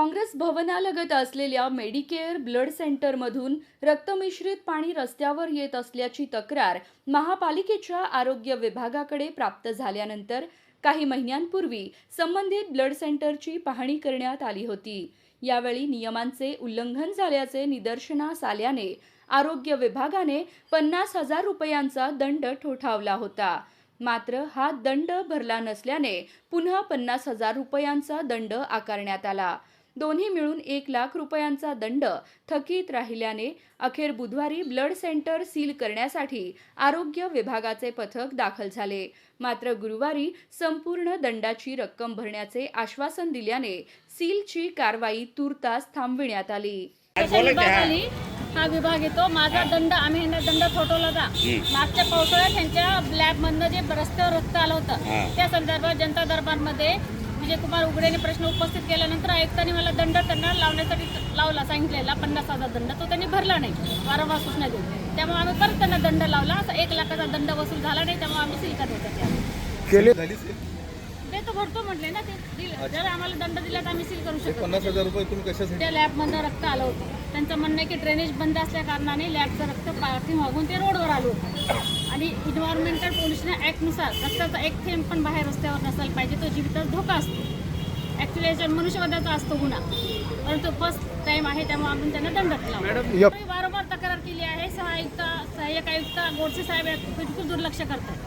काँग्रेस भवनालगत असलेल्या Medicare blood सेंटरमधून रक्तमिश्रित पाणी रस्त्यावर येत असल्याची तक्रार महापालिकेच्या आरोग्य विभागाकडे प्राप्त झाल्यानंतर काही महिन्यांपूर्वी संबंधित ब्लड सेंटरची पाहणी करण्यात आली होती। यावेळी नियमांचे उल्लंघन झाल्याचे निदर्शनास आल्याने आरोग्य विभागाने 50,000 रुपयांचा दंड ठोठावला होता। मात्र हा दंड भरला नसल्याने पुन्हा 50,000 रुपयांचा दंड आकारण्यात आला। दोन्ही मिळून 1 लाख रुपयांचा दंड थकीत राहिल्याने अखेर बुधवारी ब्लड सेंटर सील करण्यासाठी आरोग्य विभागाचे पथक दाखल झाले। मात्र गुरुवारी संपूर्ण दंडाची रक्कम भरण्याचे आश्वासन दिल्याने सीलची कारवाई तुर्तास थांबविण्यात आली। हा विभाग येतो। माझा दंड आम्ही दंड थोटवला होता। मागच्या पावसाळ्यात त्यांच्या लॅबमधनं जे रस्त्यावर रक्त आलं होतं त्या संदर्भात जनता दरबारमध्ये विजयकुमार उघडेने प्रश्न उपस्थित केल्यानंतर आयुक्तांनी मला दंड त्यांना लावण्यासाठी लावला सांगितलेला 50,000 दंड तो त्यांनी भरला नाही वारंवार सूचना देऊन। त्यामुळे आम्ही परत त्यांना दंड लावला। असा 1 लाखाचा दंड वसूल झाला नाही, त्यामुळे आम्ही सील करत ते तो भरतो म्हटले ना, ते जर आम्हाला दंड दिला तर आम्ही सील करू शकतो। 50,000 रुपये तुम्ही कशासाठी? त्या लॅबमधनं रक्त आलं होतं। त्यांचं म्हणणं आहे की ड्रेनेज बंद असल्या कारणाने लॅबचं रक्त पाठीमागून ते रोडवर आलं होतं आणि इन्व्हायरमेंटल पोल्युशन ॲक्टनुसार रक्ताचा एक थेंब पण बाहेर रस्त्यावर नसायला पाहिजे, तो जीवितास धोका असतो। ॲक्च्युली याच्यात मनुष्यवधाचा असतो गुन्हा, परंतु फर्स्ट टाईम आहे त्यामुळे आम्ही त्यांना दंड लावला। वारंवार तक्रार केली आहे। सहाय्यक आयुक्त गोडसे साहेब बिलकुल दुर्लक्ष करतात।